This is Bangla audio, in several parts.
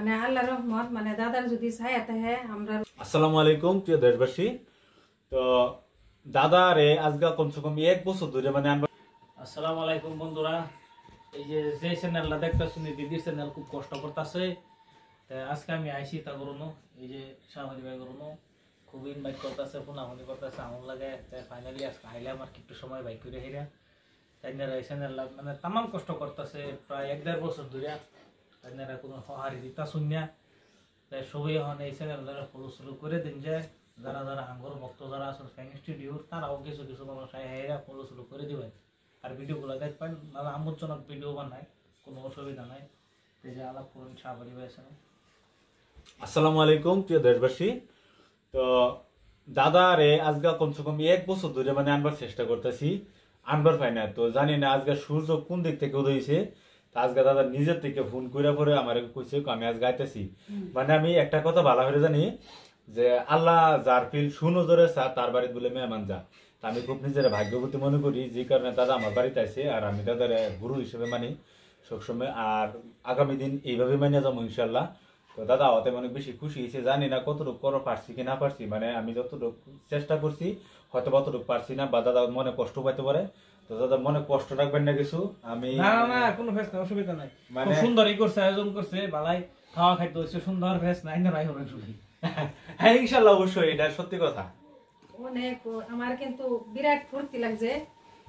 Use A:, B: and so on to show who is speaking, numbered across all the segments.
A: মানে আল্লাহর রহমত মানে দাদার যদি ছায়াতে হে আমরা।
B: আসসালামু আলাইকুম প্রিয় দেশবাসী। তো দাদা রে আজকে কমসে কম 1 বছর ধরে মানে
C: আসসালামু আলাইকুম বন্ধুরা। এই যে চ্যানেলটা দেখতেছেন দিদির চ্যানেল খুব কষ্ট করতেছে। আজকে আমি আইসি তা করুন এই যে সামাজিক ভাই করুন খুব ইনভাইট করতেছে, ফোনাফোনি করতেছে, আমার লাগে ফাইনালি আজকে আইলাম আর একটু সময় বাইক করে হেরা তাইনারা এই চ্যানেলটা মানে তামাম কষ্ট করতেছে প্রায় 1-1.5 বছর ধরে। তাইনারা কোনো সহারি দিতা শুনিয়া তাই সবই এখন এই চ্যানেলটা ফলো শুরু করে দিন যায়। যারা যারা আঙ্গর ভক্ত যারা আছেন ফ্যাং স্টুডিওর তারাও কিছু কিছু মানুষ হেরা ফলো শুরু করে দিবেন আর ভিডিওগুলো দেখবেন। মানে আমোদজনক ভিডিও বানায়, কোনো অসুবিধা নাই। এই যে আলাপ করুন সাহাবারি ভাই আছে।
B: আসসালামু আলাইকুম প্রিয় দেশবাসী। তো দাদা রে আজকে কমসে কম 1 বছর ধরে মানে আনবার চেষ্টা করতেছি, আনবার পাই না। তো জানি না আজকে সূর্য কোন দিক থেকে উদয় হয়েছে। আজকে দাদা নিজের থেকে ফোন করে পরে আমার কইছে আমি আজকে আইতেছি। মানে আমি একটা কথা ভালো করে জানি যে আল্লাহ যার ফিল সুনজরে চা তার বাড়িতে বলে মেহমান যা। আমি খুব নিজের ভাগ্যবতী মনে করি, যে কারণে দাদা আমার বাড়িতে আছে আর আমি দাদার গুরু হিসেবে মানি সবসময়। আর আগামী দিন এইভাবে মানিয়ে যাবো ইনশাল্লাহ। তো দাদা হতে অনেক বেশি খুশি হয়েছে, জানি না কতটুকু করো পারছি কি না পারছি, মানে আমি যতটুকু চেষ্টা করছি হয়তো অতটুকু পারছি না বা দাদা মনে কষ্ট পাইতে পারে। তো দাদা মনে কষ্ট রাখবেন না কিছু। আমি
C: না না কোনো ফেস না, অসুবিধা নাই। মানে সুন্দরই করছে, আয়োজন করছে, বালাই খাওয়া খাইতে হচ্ছে, সুন্দর ফেস নাই না রাই হবে শুধু।
B: হ্যাঁ ইনশাল্লাহ অবশ্যই, এটা সত্যি কথা।
A: অনেক আমার কিন্তু বিরাট ফুর্তি লাগছে,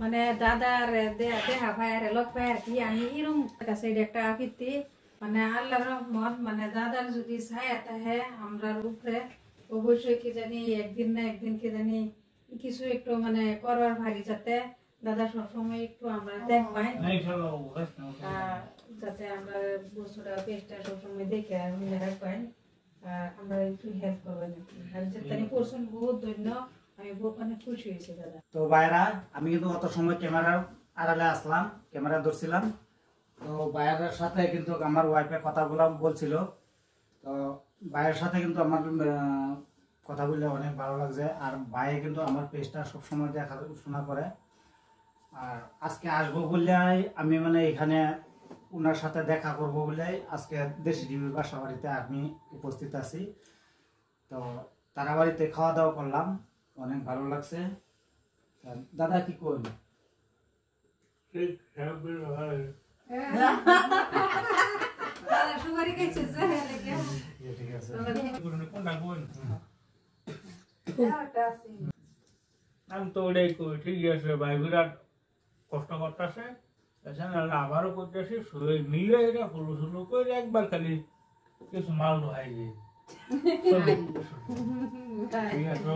A: মানে দাদার দেহা ভাইয়ার লোক ভাইয়ার কি আমি এরকম কাছে একটা আপিত্তি মানে আল্লাহর রহমত মানে দাদার যদি ছায়াতে হে আমরার উপরে অবশ্যই কি জানি একদিন না একদিন কি জানি কিছু একটু মানে করবার ভারী যাতে দাদা সবসময় একটু আমরা দেখবাই, যাতে আমরা বস্তুটা পেস্টটা সবসময় দেখে রাখবাই, আমরা একটু হেল্প করবেন আর যেতে করছেন বহুত ধন্য। আমি অনেক খুশি হয়েছি দাদা।
D: তো ভাইরা আমি কিন্তু অত সময় ক্যামেরার আড়ালে আসলাম, ক্যামেরা ধরছিলাম। তো ভাইয়ের সাথে কিন্তু আমার ওয়াইফের কথাগুলো বলছিল। তো ভাইয়ের সাথে কিন্তু আমার কথা বললে অনেক ভালো লাগছে। আর ভাই কিন্তু আমার পেজটা সবসময় দেখাশোনা করে। আর আজকে আসবো বললে আমি মানে এখানে ওনার সাথে দেখা করব বলে আজকে দেশি টিভির বাসা বাড়িতে আমি উপস্থিত আছি। তো তারা বাড়িতে খাওয়া দাওয়া করলাম, অনেক ভালো লাগছে। দাদা কি করবে?
C: আমি তো ওটাই করি, ঠিক আছে ভাই, বিরাট কষ্ট করতেছে, আবারও করতেছি, সবাই মিলে এটা হলু হুলু করে একবার খালি কিছু মাল ঢোয়াই দিয়ে ঠিক আছে।